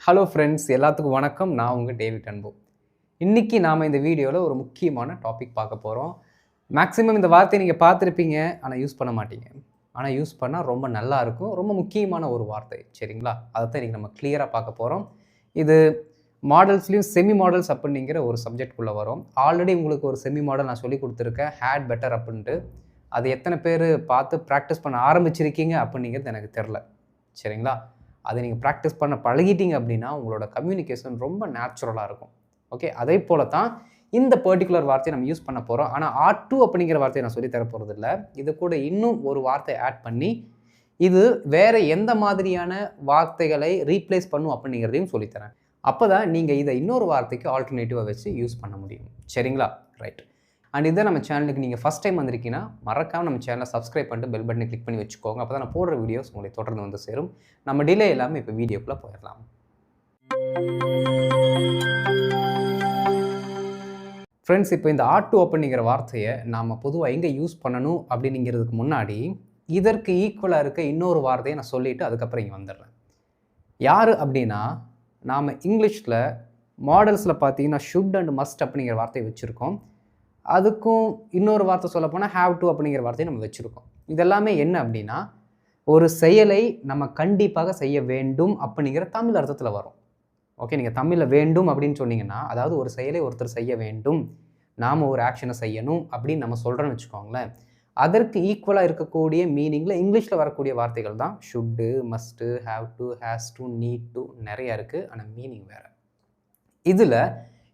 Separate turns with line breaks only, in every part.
Hello friends, எல்லாத்துக்கும் வணக்கம். நான் உங்கள் டேவிட் அன்பு. இன்றைக்கி நாம் இந்த வீடியோவில் ஒரு முக்கியமான டாபிக் பார்க்க போகிறோம். மேக்ஸிமம் இந்த வார்த்தையை நீங்கள் பார்த்துருப்பீங்க, ஆனால் யூஸ் பண்ண மாட்டீங்க. ஆனால் யூஸ் பண்ணால் ரொம்ப நல்லாயிருக்கும். ரொம்ப முக்கியமான ஒரு வார்த்தை, சரிங்களா? அதை தான் இன்றைக்கி நம்ம கிளியராக பார்க்க போகிறோம். இது மாடல்ஸ்லேயும் செமி மாடல்ஸ் அப்படிங்கிற ஒரு சப்ஜெக்ட்குள்ளே வரும். ஆல்ரெடி உங்களுக்கு ஒரு செமி மாடல் நான் சொல்லி கொடுத்துருக்கேன், ஹேட் பெட்டர் அப்படின்ட்டு. அது எத்தனை பேர் பார்த்து ப்ராக்டிஸ் பண்ண ஆரம்பிச்சிருக்கீங்க அப்படிங்கிறது எனக்கு தெரில, சரிங்களா? அதை நீங்கள் ப்ராக்டிஸ் பண்ண பழகிட்டீங்க அப்படின்னா உங்களோட கம்யூனிகேஷன் ரொம்ப நேச்சுரலாக இருக்கும். ஓகே, அதே போல தான் இந்த பர்டிகுலர் வார்த்தையை நம்ம யூஸ் பண்ண போகிறோம். ஆனால் R2 அப்படிங்கிற வார்த்தையை நான் சொல்லி தர போகிறது இல்லை. இது கூட இன்னும் ஒரு வார்த்தை ஆட் பண்ணி இது வேறு எந்த மாதிரியான வார்த்தைகளை ரீப்ளேஸ் பண்ணும் அப்படிங்கிறதையும் சொல்லித்தரேன். அப்போ தான் நீங்கள் இதை இன்னொரு வார்த்தைக்கு ஆல்டர்னேட்டிவாக வச்சு யூஸ் பண்ண முடியும், சரிங்களா? ரைட். அண்ட் இதை நம்ம சேனலுக்கு நீங்கள் ஃபஸ்ட் டைம் வந்திருக்கீங்கன்னா மறக்காமல் நம்ம சேனலை சப்ஸ்கிரைப் பண்ணிட்டு பெல் பட்டனை கிளிக் பண்ணி வச்சுக்கோங்க. அப்போ தான் நான் போடுற வீடியோஸ் உங்களை தொடர்ந்து வந்து சேரும். நம்ம டிலே இல்லாமல் இப்போ வீடியோக்குள்ளே போயிடலாம். ஃப்ரெண்ட்ஸ், இப்போ இந்த R2 அப்படிங்கிற வார்த்தையை நாம் பொதுவாக எங்கே யூஸ் பண்ணணும் அப்படிங்கிறதுக்கு முன்னாடி இதற்கு ஈக்குவலாக இருக்க இன்னொரு வார்த்தையை நான் சொல்லிவிட்டு அதுக்கப்புறம் இங்கே வந்துடுறேன். யார் அப்படின்னா, நாம் இங்கிலீஷில் மாடல்ஸில் பார்த்தீங்கன்னா ஷுட் அண்ட் மஸ்ட் அப்படிங்கிற வார்த்தையை வச்சுருக்கோம். அதுக்கும் இன்னொரு வார்த்தை சொல்ல போனால் ஹேவ் டு அப்படிங்கிற வார்த்தையை நம்ம வச்சுருக்கோம். இதெல்லாமே என்ன அப்படின்னா, ஒரு செயலை நம்ம கண்டிப்பாக செய்ய வேண்டும் அப்படிங்கிற தமிழ் அர்த்தத்தில் வரும். ஓகே, நீங்கள் தமிழில் வேண்டும் அப்படின்னு சொன்னீங்கன்னா, அதாவது ஒரு செயலை ஒருத்தர் செய்ய வேண்டும், நாம் ஒரு ஆக்ஷனை செய்யணும் அப்படின்னு நம்ம சொல்கிறோன்னு வச்சுக்கோங்களேன். அதற்கு ஈக்குவலாக இருக்கக்கூடிய மீனிங்கில் இங்கிலீஷில் வரக்கூடிய வார்த்தைகள் தான் should, must, have to, has to, need to, நிறையா இருக்குது. ஆனால் மீனிங் வேறு. இதில்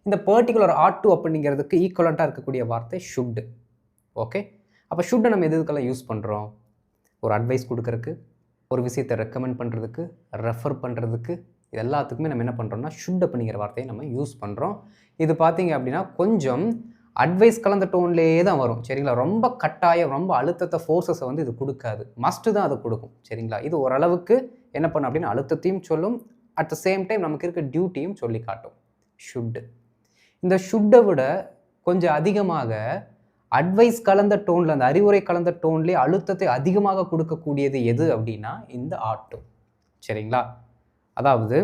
இந்த பர்டிகுலர் R2 அப்படிங்கிறதுக்கு ஈக்குவலண்ட்டாக இருக்கக்கூடிய வார்த்தை ஷுட்டு. ஓகே, அப்போ ஷுட்டை நம்ம எதுக்கெல்லாம் யூஸ் பண்ணுறோம்? ஒரு அட்வைஸ் கொடுக்கறதுக்கு, ஒரு விஷயத்தை ரெக்கமெண்ட் பண்ணுறதுக்கு, ரெஃபர் பண்ணுறதுக்கு, இது எல்லாத்துக்குமே நம்ம என்ன பண்ணுறோம்னா ஷுட் அப்படிங்கிற வார்த்தையை நம்ம யூஸ் பண்ணுறோம். இது பார்த்தீங்க அப்படின்னா கொஞ்சம் அட்வைஸ் கலந்த டோன்லேயே தான் வரும், சரிங்களா? ரொம்ப கட்டாயம், ரொம்ப அழுத்தத்தை, ஃபோர்ஸஸை வந்து இது கொடுக்காது. மஸ்ட்டு தான் அதை கொடுக்கும், சரிங்களா? இது ஓரளவுக்கு என்ன பண்ணும் அப்படின்னா அழுத்தத்தையும் சொல்லும், அட் த சேம் டைம் நமக்கு இருக்க டியூட்டியும் சொல்லி காட்டும். ஷுட்டு. இந்த ஷுட்டை விட கொஞ்சம் அதிகமாக அட்வைஸ் கலந்த டோனில், அந்த அறிவுரை கலந்த டோன்லேயே அழுத்தத்தை அதிகமாக கொடுக்கக்கூடியது எது அப்படின்னா இந்த R2, சரிங்களா? அதாவது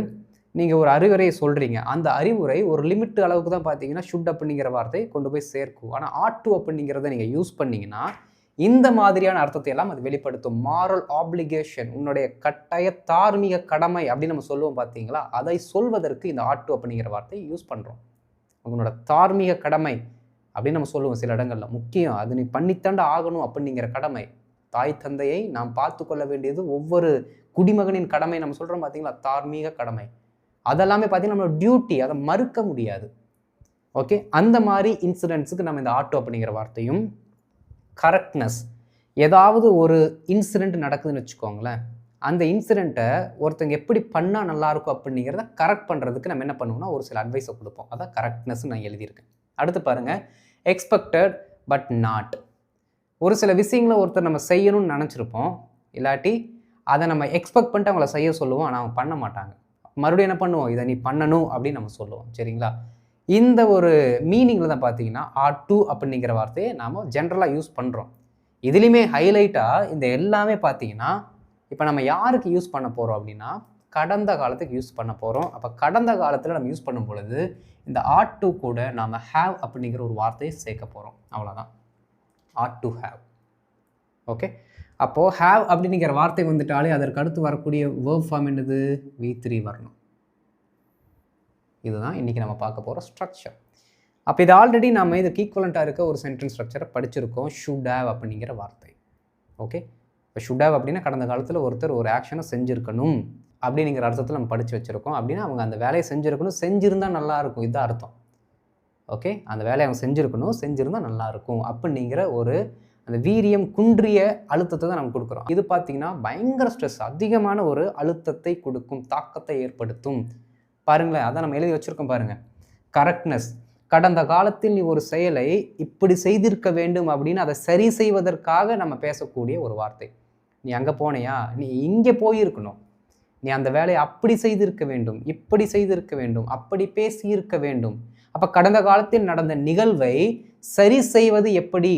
நீங்கள் ஒரு அறிவுரையை சொல்கிறீங்க, அந்த அறிவுரை ஒரு லிமிட் அளவுக்கு தான் பார்த்தீங்கன்னா ஷுட் அப்படிங்கிற வார்த்தை கொண்டு போய் சேர்க்கும். ஆனால் R2 அப்படிங்கிறத நீங்கள் யூஸ் பண்ணிங்கன்னா இந்த மாதிரியான அர்த்தத்தை எல்லாம் அது வெளிப்படுத்தும். மாரல் ஆப்ளிகேஷன், உன்னுடைய கட்டாய தார்மீக கடமை அப்படின்னு நம்ம சொல்லுவோம் பார்த்தீங்களா? அதை சொல்வதற்கு இந்த R2 அப்படிங்கிற வார்த்தையை யூஸ் பண்ணுறோம். உன்னோட தார்மீக கடமை அப்படின்னு நம்ம சொல்லுவோம் சில இடங்களில், முக்கியம், அது நீ பண்ணித்தாண்ட ஆகணும் அப்படிங்கிற கடமை. தாய் தந்தையை நாம் பார்த்து கொள்ள வேண்டியது ஒவ்வொரு குடிமகனின் கடமை நம்ம சொல்கிறோம் பார்த்தீங்களா? தார்மீக கடமை. அதெல்லாமே பார்த்தீங்கன்னா நம்மளோட டியூட்டி, அதை மறுக்க முடியாது. ஓகே, அந்த மாதிரி இன்சிடென்ட்ஸுக்கு நம்ம இந்த R2 அப்படிங்கிற வார்த்தையும், கரெக்ட்னஸ், ஏதாவது ஒரு இன்சிடெண்ட் நடக்குதுன்னு வச்சுக்கோங்களேன், அந்த இன்சிடெண்ட்டை ஒருத்தங்க எப்படி பண்ணால் நல்லாயிருக்கும் அப்படிங்கிறத கரெக்ட் பண்ணுறதுக்கு நம்ம என்ன பண்ணுவோம்னா ஒரு சில அட்வைஸை கொடுப்போம். அதான் கரெக்ட்னஸ்ன்னு நான் எழுதியிருக்கேன். அடுத்து பாருங்கள், எக்ஸ்பெக்டட் பட் நாட். ஒரு சில விஷயங்களை ஒருத்தர் நம்ம செய்யணும்னு நினச்சிருப்போம், இல்லாட்டி அதை நம்ம எக்ஸ்பெக்ட் பண்ணிட்டு அவங்கள செய்ய சொல்லுவோம், ஆனால் அவங்க பண்ண மாட்டாங்க. மறுபடியும் என்ன பண்ணுவோம், இதை நீ பண்ணணும் அப்படின்னு நம்ம சொல்லுவோம், சரிங்களா? இந்த ஒரு மீனிங்கில் தான் பார்த்தீங்கன்னா R2 அப்படிங்கிற வார்த்தையை நாம் ஜென்ரலாக யூஸ் பண்ணுறோம். இதுலேயுமே ஹைலைட்டாக இந்த எல்லாமே பார்த்தீங்கன்னா இப்போ நம்ம யாருக்கு யூஸ் பண்ண போகிறோம் அப்படின்னா கடந்த காலத்துக்கு யூஸ் பண்ண போகிறோம். அப்போ கடந்த காலத்தில் நம்ம யூஸ் பண்ணும் பொழுது இந்த R2 கூட நாம் ஹேவ் அப்படிங்கிற ஒரு வார்த்தையை சேர்க்க போகிறோம். அவ்வளோதான், R2 ஹேவ். ஓகே, அப்போது ஹேவ் அப்படிங்கிற வார்த்தை வந்துட்டாலே அதற்கு அடுத்து வரக்கூடிய வேர்ப் ஃபார்ம் என்னது? V3 வரணும். இதுதான் இன்றைக்கி நம்ம பார்க்க போகிற ஸ்ட்ரக்சர். அப்போ இது ஆல்ரெடி நம்ம இதுக்கு ஈக்குவலண்ட்டாக இருக்க ஒரு சென்டென்ஸ் ஸ்ட்ரக்சரை படிச்சிருக்கோம், ஷுட் ஹேவ் அப்படிங்கிற வார்த்தை. ஓகே, இப்போ ஷுட் ஹேவ் அப்படின்னா கடந்த காலத்தில் ஒருத்தர் ஒரு ஆக்ஷனை செஞ்சுருக்கணும் அப்படிங்கிற அர்த்தத்தில் நம்ம படித்து வச்சுருக்கோம். அப்படின்னா அவங்க அந்த வேலையை செஞ்சுருக்கணும், செஞ்சுருந்தால் நல்லாயிருக்கும், இதுதான் அர்த்தம். ஓகே, அந்த வேலையை அவங்க செஞ்சுருக்கணும், செஞ்சுருந்தால் நல்லாயிருக்கும் அப்படிங்கிற ஒரு அந்த வீரியம் குன்றிய அழுத்தத்தை தான் நம்ம கொடுக்குறோம். இது பார்த்திங்கன்னா பயங்கர ஸ்ட்ரெஸ், அதிகமான ஒரு அழுத்தத்தை கொடுக்கும், தாக்கத்தை ஏற்படுத்தும். பாருங்களேன், அதான் நம்ம எழுதி வச்சுருக்கோம் பாருங்கள். கரெக்ட்னஸ், கடந்த காலத்தில் நீ ஒரு செயலை இப்படி செய்திருக்க வேண்டும் அப்படின்னு அதை சரி செய்வதற்காக நம்ம பேசக்கூடிய ஒரு வார்த்தை. நீ அங்கே போனையா, நீ இங்கே போயிருக்கணும், நீ அந்த வேலையை அப்படி செய்திருக்க வேண்டும், இப்படி செய்திருக்க வேண்டும், அப்படி பேசியிருக்க வேண்டும். அப்போ கடந்த காலத்தில் நடந்த நிகழ்வை சரி செய்வது எப்படி,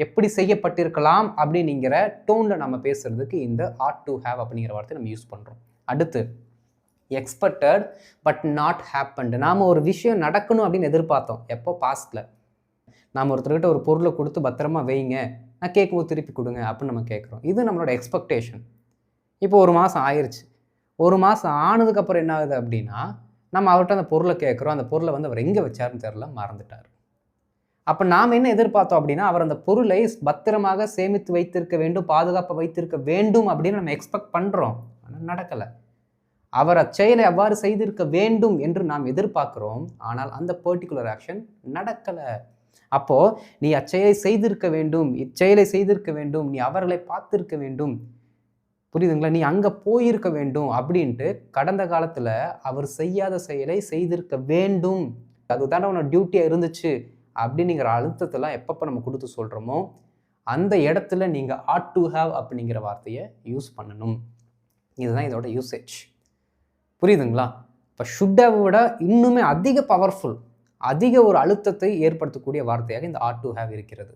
எப்படி செய்யப்பட்டிருக்கலாம் அப்படிங்கிற டோனில் நம்ம பேசுறதுக்கு இந்த R2 ஹேவ் அப்படிங்கிற வார்த்தை நம்ம யூஸ் பண்ணுறோம். அடுத்து எக்ஸ்பெக்டட் பட் நாட் ஹேப்பன்டு. நாம் ஒரு விஷயம் நடக்கணும் அப்படின்னு எதிர்பார்த்தோம். எப்போ? பாஸ்ட்டில். நாம் ஒருத்தர்கிட்ட ஒரு பொருளை கொடுத்து பத்திரமா வைங்க, நான் கேட்கும்போது திருப்பி கொடுங்க அப்படின்னு நம்ம கேட்குறோம். இது நம்மளோட எக்ஸ்பெக்டேஷன். இப்போ 1 மாதம் ஆயிடுச்சு. 1 மாதம் ஆனதுக்கப்புறம் என்ன ஆகுது அப்படின்னா, நம்ம அவர்கிட்ட அந்த பொருளை கேட்குறோம். அந்த பொருளை வந்து அவர் எங்கே வச்சாருன்னு தெரில, மறந்துட்டார். அப்போ நாம் என்ன எதிர்பார்த்தோம் அப்படின்னா, அவர் அந்த பொருளை பத்திரமாக சேமித்து வைத்திருக்க வேண்டும், பாதுகாப்பாக வைத்திருக்க வேண்டும் அப்படின்னு நம்ம எக்ஸ்பெக்ட் பண்ணுறோம். ஆனால் நடக்கலை. அவர் அச்செயலை அவ்வாறு செய்திருக்க வேண்டும் என்று நாம் எதிர்பார்க்கிறோம். ஆனால் அந்த பர்டிகுலர் ஆக்ஷன் நடக்கலை. அப்போ நீ அச்செயலை செய்திருக்க வேண்டும், இச்செயலை செய்திருக்க வேண்டும், நீ அவர்களை பார்த்திருக்க வேண்டும், புரியுதுங்களா, நீ அங்கே போயிருக்க வேண்டும் அப்படின்ட்டு கடந்த காலத்தில் அவர் செய்யாத செயலை செய்திருக்க வேண்டும், அதுதானே உன்னோட டியூட்டியாக இருந்துச்சு அப்படிங்கிற அழுத்தத்தெல்லாம் எப்பப்போ நம்ம கொடுத்து சொல்கிறோமோ அந்த இடத்துல நீங்கள் ought to have அப்படிங்கிற வார்த்தையை யூஸ் பண்ணணும். இதுதான் இதோட யூசேஜ். புரியுதுங்களா? இப்போ should have விட இன்னுமே அதிக பவர்ஃபுல், அதிக ஒரு அழுத்தத்தை ஏற்படுத்தக்கூடிய வார்த்தையாக இந்த ought to have இருக்கிறது.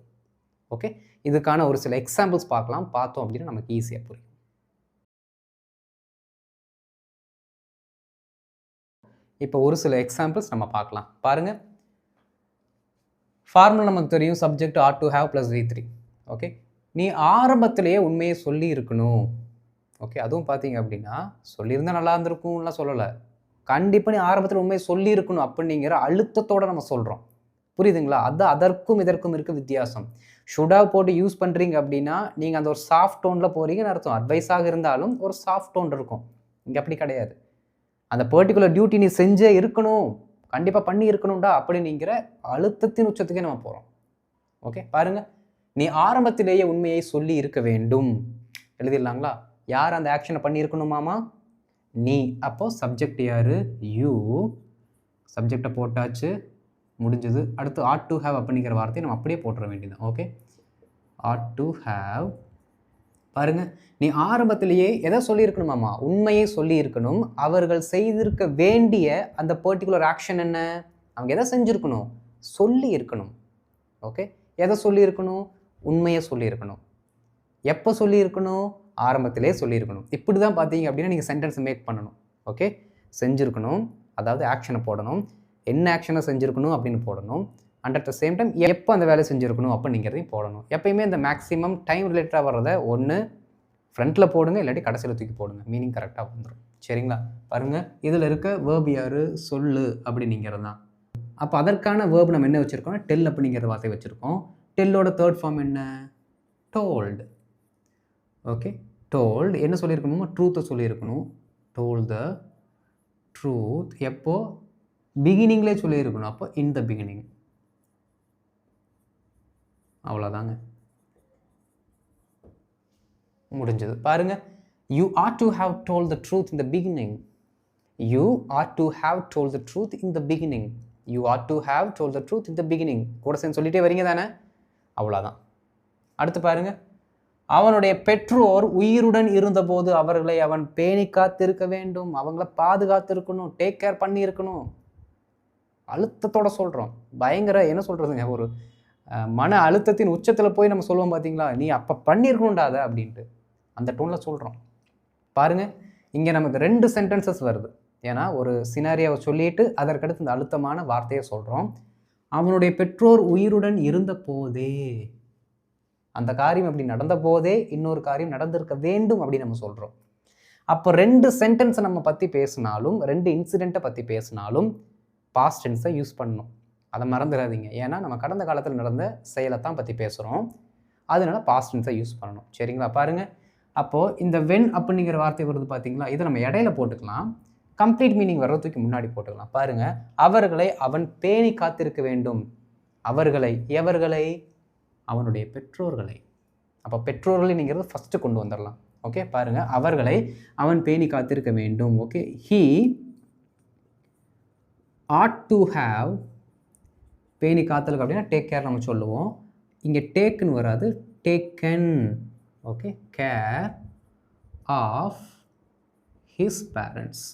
ஓகே, இதுக்கான ஒரு சில எக்ஸாம்பிள்ஸ் பார்க்கலாம். பார்த்தோம் அப்படின்னா நமக்கு ஈஸியாக புரியும். இப்போ ஒரு சில எக்ஸாம்பிள்ஸ் நம்ம பார்க்கலாம். பாருங்கள், ஃபார்முலா நமக்கு தெரியும், subject ought to have + V3. Okay, நீ ஆரம்பத்திலேயே உண்மையை சொல்லி இருக்கணும். ஓகே, அதுவும் பார்த்தீங்க அப்படின்னா சொல்லியிருந்தால் நல்லா இருந்திருக்கும்லாம் சொல்லலை, கண்டிப்பாக நீ ஆரம்பத்தில் உண்மையை சொல்லி இருக்கணும் அப்படிங்கிற அழுத்தத்தோடு நம்ம சொல்கிறோம். புரியுதுங்களா? அது அதற்கும் இதற்கும் இருக்க வித்தியாசம். ஷுட் ஹவ் போட்டு யூஸ் பண்ணுறீங்க அப்படின்னா நீங்கள் அந்த ஒரு சாஃப்ட் டோனில் போகிறீங்கன்னு அர்த்தம். அட்வைஸாக இருந்தாலும் ஒரு சாஃப்ட் டோன் இருக்கும். இங்கே அப்படி கிடையாது. அந்த பர்டிகுலர் டியூட்டி நீ செஞ்சே இருக்கணும், கண்டிப்பாக பண்ணி இருக்கணும்டா அப்படிங்கிற அழுத்தத்தின் உச்சத்துக்கே நம்ம போகிறோம். ஓகே, பாருங்கள், நீ ஆரம்பத்திலேயே உண்மையை சொல்லி இருக்க வேண்டும். எழுதிடலாங்களா? யார் அந்த ஆக்ஷனை பண்ணியிருக்கணுமாமா? நீ. அப்போ சப்ஜெக்ட் யார்? யூ. சப்ஜெக்டை போட்டாச்சு, முடிஞ்சது. அடுத்து ought to have அப்படிங்கிற வார்த்தையை நம்ம அப்படியே போட்டுற வேண்டியது. Okay, ought to have. பாருங்க, நீ ஆரம்பத்திலேயே எதை சொல்லியிருக்கணுமாமா? உண்மையை சொல்லியிருக்கணும். அவர்கள் செய்திருக்க வேண்டிய அந்த பர்டிகுலர் ஆக்ஷன் என்ன? அவங்க எதை செஞ்சுருக்கணும்? சொல்லி இருக்கணும். ஓகே, எதை சொல்லியிருக்கணும்? உண்மையை சொல்லியிருக்கணும். எப்போ சொல்லியிருக்கணும்? ஆரம்பத்திலே சொல்லியிருக்கணும். இப்படி தான் பார்த்தீங்க அப்படின்னா நீங்கள் சென்டென்ஸ் மேக் பண்ணணும். ஓகே, செஞ்சுருக்கணும், அதாவது ஆக்ஷனை போடணும், என்ன ஆக்ஷனை செஞ்சுருக்கணும் அப்படின்னு போடணும். And at the same time எப்போ அந்த வேலை செஞ்சுருக்கணும் அப்படிங்கிறதையும் போடணும். எப்பயுமே இந்த மேக்ஸிமம் டைம் ரிலேட்டடாக வர்றதை ஒன்று ஃப்ரண்ட்டில் போடுங்க, இல்லாட்டி கடைசியில் தூக்கி போடுங்க, மீனிங் கரெக்டாக வந்துடும். சரிங்களா? பாருங்கள், இதில் இருக்க வேர்ப் யார்? சொல்லு அப்படிங்கிறது தான். அப்போ அதற்கான வேர்ப் நம்ம என்ன வச்சுருக்கோம்? டெல் அப்படிங்கிற வார்த்தை வச்சுருக்கோம். டெல்லோட தேர்ட் ஃபார்ம் என்ன? டோல்டு. ஓகே, டோல்டு என்ன சொல்லியிருக்கணுமோ? ட்ரூத்தை சொல்லியிருக்கணும். Told the truth. எப்போ? பிகினிங்லேயே சொல்லியிருக்கணும். அப்போ இன் த பிகினிங். அவ்வளோதாங்க, முடிஞ்சது. பாருங்க, you ought to have told the truth in the beginning. You ought to have told the truth in the beginning. You ought to have told the truth in the beginning. கூட சேர்ந்து சொல்லிட்டே வரீங்க தானே? அவ்வளோதான். அடுத்து பாருங்க, அவனுடைய பெற்றோர் உயிருடன் இருந்தபோது அவர்களை அவன் பேணி காத்திருக்க வேண்டும், அவங்கள பாதுகாத்திருக்கணும், டேக் கேர் பண்ணி இருக்கணும். அழுத்தத்தோட சொல்கிறோம். பயங்கர என்ன சொல்கிறதுங்க, ஒரு மன அழுத்தத்தின் உச்சத்தில் போய் நம்ம சொல்லுவோம் பார்த்தீங்களா, நீ அப்போ பண்ணியிருக்கணும்டா அதை அப்படின்ட்டு, அந்த டோனில் சொல்கிறோம். பாருங்கள், இங்கே நமக்கு 2 சென்டென்சஸ் வருது. ஏன்னா ஒரு சினாரியாவை சொல்லிட்டு அதற்கடுத்து இந்த அழுத்தமான வார்த்தையை சொல்கிறோம். அவனுடைய பெற்றோர் உயிருடன் இருந்த போதே, அந்த காரியம் அப்படி நடந்த போதே இன்னொரு காரியம் நடந்திருக்க வேண்டும் அப்படின்னு நம்ம சொல்கிறோம். அப்போ 2 சென்டென்ஸை நம்ம பற்றி பேசினாலும், 2 இன்சிடெண்ட்டை பற்றி பேசினாலும் பாஸ்ட் டென்ஸை யூஸ் பண்ணணும். அதை மறந்துடாதீங்க. ஏன்னா நம்ம கடந்த காலத்தில் நடந்த செயலை தான் பற்றி பேசுகிறோம், அதனால பாஸ்ட் டென்ஸை யூஸ் பண்ணணும். சரிங்களா? பாருங்கள், அப்போது இந்த வென் அப்படிங்கிற வார்த்தை வருது பார்த்தீங்களா, இதை நம்ம இடையில போட்டுக்கலாம், கம்ப்ளீட் மீனிங் வர்றதுக்கு முன்னாடி போட்டுக்கலாம். பாருங்கள், அவர்களை அவன் பேணி காத்திருக்க வேண்டும். அவர்களை, எவர்களை? அவனுடைய பெற்றோர்களை. அப்போ பெற்றோர்களைங்கிறது ஃபஸ்ட்டு கொண்டு வந்துடலாம். ஓகே, பாருங்கள், அவர்களை அவன் பேணி காத்திருக்க வேண்டும். Okay, he ought to have, பேணி காத்தலுக்கு அப்படின்னா டேக் கேர் நம்ம சொல்லுவோம். இங்கே டேக்குன்னு வராது, taken. Okay, care of his parents.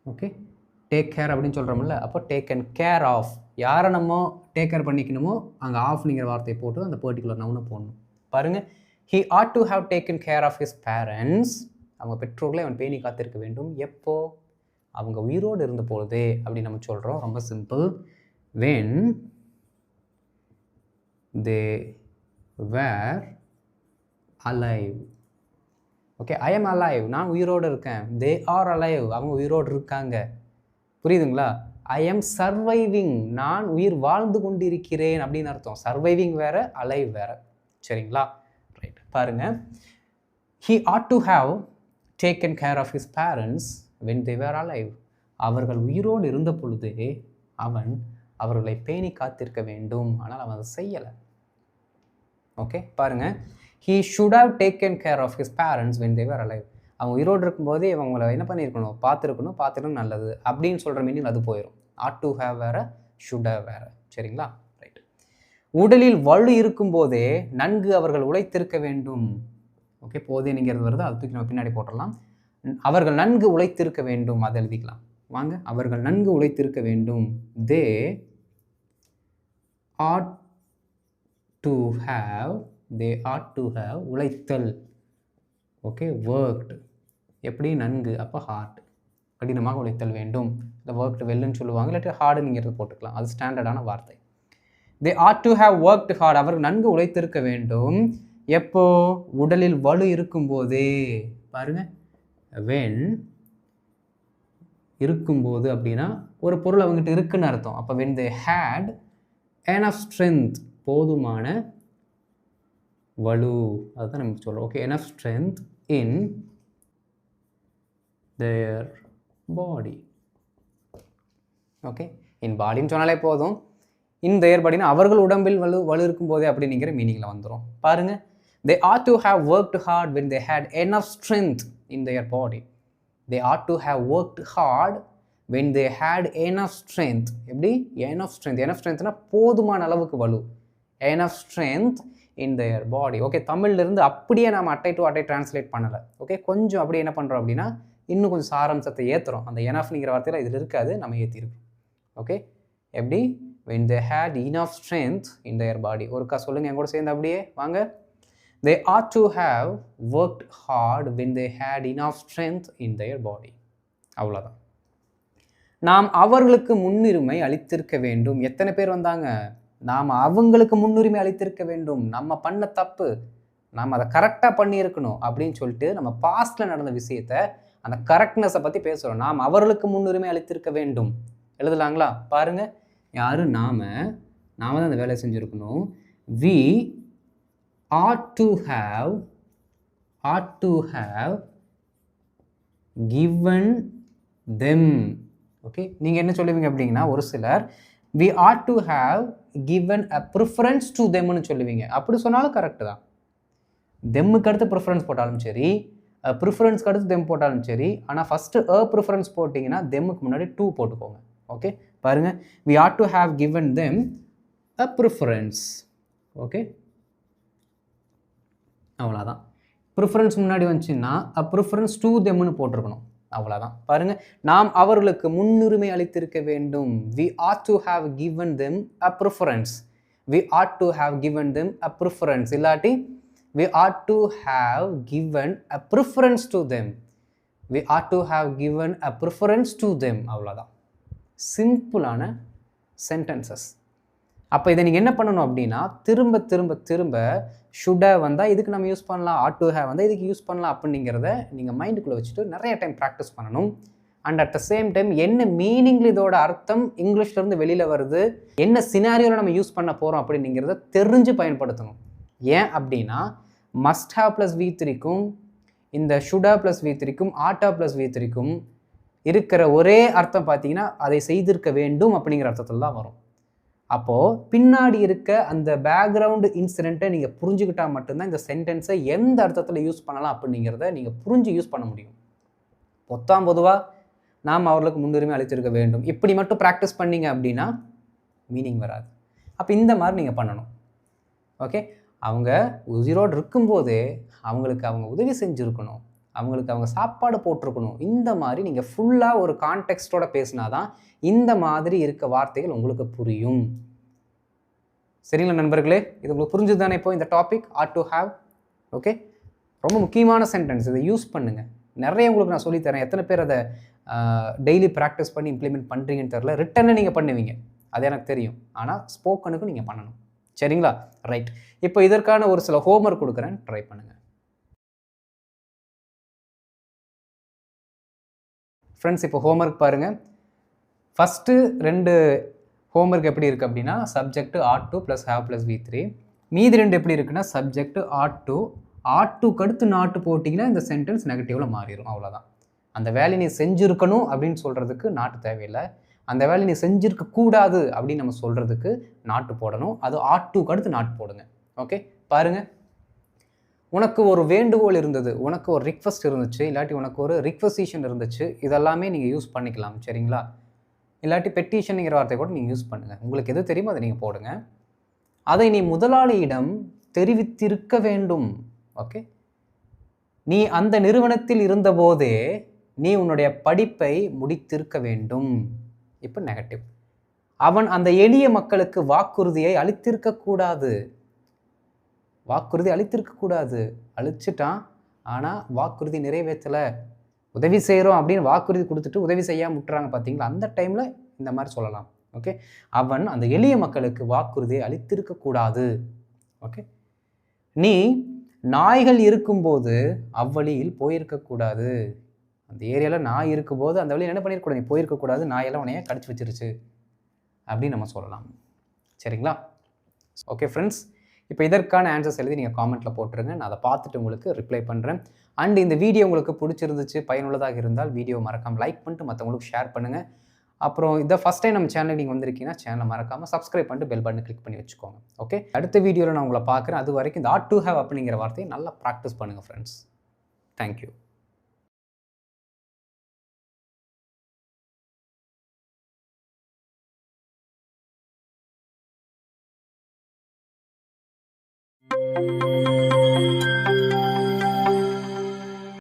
Okay, take care அப்படின்னு சொல்கிறோம்ல, அப்போ டேக்கன் கேர் ஆஃப், யாரை நம்ம டேக் கேர் பண்ணிக்கணுமோ அங்கே ஆஃப்ங்கிற வார்த்தையை போட்டு அந்த பர்டிகுலர் நவுனை போடணும். பாருங்கள், he ought to have taken care of his parents. அவங்க பெற்றோர்களை அவன் பேணி காத்திருக்க வேண்டும். எப்போ? அவங்க உயிரோடு இருந்த பொழுதே அப்படின்னு நம்ம சொல்கிறோம். ரொம்ப simple. when they were alive. Okay, I am alive, நான் உயிரோடு இருக்கேன். தே ஆர் அலைவ், அவங்க உயிரோடு இருக்காங்க. புரியுதுங்களா? ஐ எம் சர்வைவிங், நான் உயிர் வாழ்ந்து கொண்டிருக்கிறேன் அப்படின்னு அர்த்தம். சர்வைவிங் வேற, அலைவ் வேற. சரிங்களா? ரைட். பாருங்க, he ought to have taken care of his parents when they were alive. அவர்கள் உயிரோடு இருந்த பொழுதே அவன் அவர்களை பேணி காத்திருக்க வேண்டும். ஆனால் அவன் அதை செய்யலை. ஓகே, பாருங்க, he should have taken care of his parents when they were alive. அவங்க உயிரோடு இருக்கும்போதே அவங்கள என்ன பண்ணியிருக்கணும்? பார்த்துருக்கணும் நல்லது அப்படின்னு சொல்கிற மீனிங் அது போயிடும். ought to have வேற, should have வேற. சரிங்களா? ரைட். உடலில் வலு இருக்கும்போதே நன்கு அவர்கள் உழைத்திருக்க வேண்டும். ஓகே, போதேனுங்கிறது வருது, அது தூக்கி நம்ம பின்னாடி போட்டுடலாம். அவர்கள் நன்கு உழைத்திருக்க வேண்டும், அதை எழுதிக்கலாம். வாங்க, அவர்கள் நன்கு உழைத்திருக்க வேண்டும். they ought to have உழைத்தல். Okay, worked. எப்படி? நன்கு, அப்போ ஹார்ட், கடினமாக உழைத்தல் வேண்டும். இந்த ஒர்க்டு வெல்லுன்னு சொல்லுவாங்க, இல்லாட்டி ஹார்டுங்கிறது போட்டுக்கலாம், அது ஸ்டாண்டர்டான வார்த்தை. they ought to have worked hard. அவர்கள் நன்கு உழைத்திருக்க வேண்டும். எப்போ? உடலில் வலு இருக்கும்போதே. பாருங்க, when இருக்கும்போது அப்படின்னா ஒரு பொருள் அவங்ககிட்ட இருக்குன்னு அர்த்தம். அப்போ when they had enough strength, போதுமான வலு, அதுதான் நமக்கு சொல்கிறோம். Okay, enough strength in their body. Okay, in பாடின்னு சொன்னாலே போதும். இன் தேர் பாடினா அவர்கள் உடம்பில் வலு இருக்கும்போதே அப்படிங்கிற மீனிங்கில் வந்துடும். பாருங்க, they ought to have worked hard when they had enough strength in their body. they ought to have worked hard when they had enough strength. எப்படி? enough strengthனா போதுமான அளவுக்கு வலு. enough strength in their body. Okay, தமிழ்லேருந்து அப்படியே நம்ம அட்டை to அட்டை translate பண்ணலை. ஓகே, கொஞ்சம் அப்படியே என்ன பண்ணுறோம் அப்படின்னா இன்னும் கொஞ்சம் சாராம்சத்தை ஏற்றுறோம். அந்த எனஃப்ங்கிற வார்த்தையில் இதில் இருக்காது, நம்ம ஏற்றிருக்கோம். ஓகே, எப்படி? when they had enough strength in their body. ஒருக்கா சொல்லுங்க என் கூட சேர்ந்து அப்படியே வாங்க. they ought to have worked hard when they had enough strength in their body. அவ்வளோதான். நாம் அவர்களுக்கு முன்னுரிமை அளித்திருக்க வேண்டும். எத்தனை பேர் வந்தாங்க? நாம் அவங்களுக்கு முன்னுரிமை அளித்திருக்க வேண்டும். நம்ம பண்ண தப்பு, நாம் அதை கரெக்டாக பண்ணியிருக்கணும் அப்படின்னு சொல்லிட்டு நம்ம பாஸ்டில் நடந்த விஷயத்தை, அந்த கரெக்ட்னஸை பற்றி பேசுகிறோம். நாம் அவர்களுக்கு முன்னுரிமை அளித்திருக்க வேண்டும். எழுதலாங்களா? பாருங்க, யாரு? நாம தான் அந்த வேலையை செஞ்சுருக்கணும். we ought to have given them. Okay, நீங்கள் என்ன சொல்லுவீங்க அப்படிங்கன்னா, ஒரு சிலர் we ought to have given a preference to themனு சொல்லுவீங்க. அப்படி சொன்னாலும் கரெக்டு தான். தெம்முக்கு அடுத்து ப்ரிஃபரன்ஸ் போட்டாலும் சரி, ப்ரிஃபரன்ஸ்க்கு அடுத்து தெம் போட்டாலும் சரி. ஆனால் ஃபஸ்ட்டு ப்ரிஃபரன்ஸ் போட்டிங்கன்னா தெம்முக்கு முன்னாடி டூ போட்டுக்கோங்க. ஓகே, பாருங்க, we ought to have given them a preference. Okay, அவ்வளோதான். ப்ரிஃபரன்ஸ் முன்னாடி வந்துச்சுன்னா a preference to themனு போட்டிருக்கணும். அவ்வளோதான். பாருங்க, நாம் அவர்களுக்கு முன்னுரிமை அளித்திருக்க வேண்டும். we ought to have given them a preference. we ought to have given them a preference. இல்லாட்டி we ought to have given a preference to them. we ought to have given a preference to them. அவ்வளோதான். சிம்பிளான sentences. அப்போ இதை நீங்கள் என்ன பண்ணணும் அப்படின்னா, திரும்ப திரும்ப திரும்ப ஷுட் ஹேவ் வந்தால் இதுக்கு நம்ம யூஸ் பண்ணலாம், ஆட் டு ஹேவ் வந்தால் இதுக்கு யூஸ் பண்ணலாம் அப்படிங்கிறத நீங்கள் மைண்டுக்குள்ளே வச்சுட்டு நிறைய டைம் ப்ராக்டிஸ் பண்ணணும். And at the same time என்ன மீனிங்கில் இதோட அர்த்தம் இங்கிலீஷ்லேருந்து வெளியில் வருது, என்ன சினாரியோவில் நம்ம யூஸ் பண்ண போகிறோம் அப்படிங்கிறத தெரிஞ்சு பயன்படுத்தணும். ஏன் அப்படின்னா, மஸ்ட் ஹேவ் ப்ளஸ் V3க்கும் இந்த ஷுட் ஹேவ் ப்ளஸ் V3க்கும் ஆட் ஹேவ் ப்ளஸ் V3க்கும் இருக்கிற ஒரே அர்த்தம் பார்த்தீங்கன்னா அதை செய்திருக்க வேண்டும் அப்படிங்கிற அர்த்தத்தில் தான் வரும். அப்போது பின்னாடி இருக்க அந்த பேக்ரவுண்டு இன்சிடெண்ட்டை நீங்கள் புரிஞ்சுக்கிட்டால் மட்டும்தான் இந்த சென்டென்ஸை எந்த அர்த்தத்தில் யூஸ் பண்ணலாம் அப்படிங்கிறத நீங்கள் புரிஞ்சு யூஸ் பண்ண முடியும். பொதுவாக நாம் அவர்களுக்கு முன்னுரிமை அளித்திருக்க வேண்டும் இப்படி மட்டும் ப்ராக்டிஸ் பண்ணிங்க அப்படின்னா மீனிங் வராது. அப்போ இந்த மாதிரி நீங்கள் பண்ணணும். ஓகே, அவங்க உயிரோடு இருக்கும்போதே அவங்களுக்கு அவங்க உதவி செஞ்சுருக்கணும், அவங்களுக்கு அவங்க சாப்பாடு போட்டிருக்கணும். இந்த மாதிரி நீங்கள் ஃபுல்லாக ஒரு கான்டெக்ஸ்டோட பேசினா தான் இந்த மாதிரி இருக்க வார்த்தைகள் உங்களுக்கு புரியும். சரிங்களா நண்பர்களே? இது உங்களுக்கு புரிஞ்சுது தானே? இப்போ இந்த topic had to have. Okay, ரொம்ப முக்கியமான சென்டென்ஸ், இதை யூஸ் பண்ணுங்கள். நிறைய உங்களுக்கு நான் சொல்லித்தரேன். எத்தனை பேர் அதை டெய்லி ப்ராக்டிஸ் பண்ணி இம்ப்ளிமெண்ட் பண்ணுறீங்கன்னு தெரில. ரிட்டனை நீங்கள் பண்ணுவீங்க, அது எனக்கு தெரியும். ஆனால் ஸ்போக்கனுக்கும் நீங்கள் பண்ணணும். சரிங்களா? ரைட். இப்போ இதற்கான ஒரு சில ஹோம்ஒர்க் கொடுக்குறேன், ட்ரை பண்ணுங்கள். ஃப்ரெண்ட்ஸ், இப்போ ஹோம்ஒர்க் பாருங்கள். ஃபஸ்ட்டு 2 ஹோம்ஒர்க் எப்படி இருக்குது அப்படின்னா, subject had to plus have plus V3. மீதி 2 எப்படி இருக்குன்னா, சப்ஜெக்ட் ஆட் டுக்கு அடுத்து நாட்டு போட்டிங்கன்னா இந்த சென்டென்ஸ் நெகட்டிவில் மாறிடும். அவ்வளோதான். அந்த வேலையை நீ செஞ்சுருக்கணும் அப்படின்னு சொல்கிறதுக்கு நாட்டு தேவையில்லை. அந்த வேலையை நீ செஞ்சுருக்க கூடாது அப்படின்னு நம்ம சொல்கிறதுக்கு நாட்டு போடணும். அது ஆட் டுக்கு அடுத்து நாட்டு போடுங்க. ஓகே, பாருங்கள். உனக்கு ஒரு வேண்டுகோள் இருந்தது, உனக்கு ஒரு ரிக்வெஸ்ட் இருந்துச்சு, இல்லாட்டி உனக்கு ஒரு ரிக்வெசிஷன் இருந்துச்சு. இதெல்லாமே நீங்கள் யூஸ் பண்ணிக்கலாம். சரிங்களா? இல்லாட்டி பெட்டிஷனுங்கிற வார்த்தை கூட நீங்கள் யூஸ் பண்ணுங்கள். உங்களுக்கு எது தெரியுமோ அதை நீங்கள் போடுங்க. அதை நீ முதலாளியிடம் தெரிவித்திருக்க வேண்டும். ஓகே, நீ அந்த நிறுவனத்தில் இருந்தபோதே நீ உன்னுடைய படிப்பை முடித்திருக்க வேண்டும். இப்போ நெகட்டிவ். அவன் அந்த எளிய மக்களுக்கு வாக்குறுதியை அளித்திருக்க கூடாது. வாக்குறுதி அளித்திருக்க கூடாது, அழிச்சிட்டான். ஆனால் வாக்குறுதி நிறைவேற்றலை. உதவி செய்கிறோம் அப்படின்னு வாக்குறுதி கொடுத்துட்டு உதவி செய்யாமல் விட்டுறாங்க பார்த்தீங்களா? அந்த டைமில் இந்த மாதிரி சொல்லலாம். ஓகே, அவன் அந்த எளிய மக்களுக்கு வாக்குறுதியை அளித்திருக்க கூடாது. ஓகே, நீ நாய்கள் இருக்கும்போது அவ்வழியில் போயிருக்கக்கூடாது. அந்த ஏரியாவில் நாய் இருக்கும்போது அந்த வழியில் என்ன பண்ணியிருக்கூடாது? நீ போயிருக்கக்கூடாது. நாயெல்லாம் உன்னைய கடிச்சு வச்சிருச்சு அப்படின்னு நம்ம சொல்லலாம். சரிங்களா? ஓகே ஃப்ரெண்ட்ஸ், இப்போ இதற்கான ஆன்சர்ஸ் எழுதி நீங்கள் காமெண்ட்டில் போட்டுருங்க. நான் அதை பார்த்துட்டு உங்களுக்கு ரிப்ளை பண்ணுறேன். அண்ட் இந்த வீடியோ உங்களுக்கு பிடிச்சிருந்துச்சு, பயனுள்ளதாக இருந்தால் வீடியோ மறக்காமல் லைக் பண்ணிட்டு மற்றவங்களுக்கு ஷேர் பண்ணுங்கள். அப்புறம் இதை ஃபஸ்ட் டைம் நம்ம சேனலுக்கு நீங்கள் வந்திருக்கீங்கன்னா சேனலை மறக்காமல் சப்ஸ்கிரைப் பண்ணிட்டு பெல் பட்டனை கிளிக் பண்ணி வச்சுக்கோங்க. ஓகே, அடுத்த வீடியோவில் நான் உங்களை பார்க்குறேன். அது வரைக்கும் இந்த ஆட் டு ஹேவ் அப்படிங்கிற வார்த்தையை நல்லா ப்ராக்டிஸ் பண்ணுங்கள் ஃப்ரெண்ட்ஸ். தேங்க்யூ.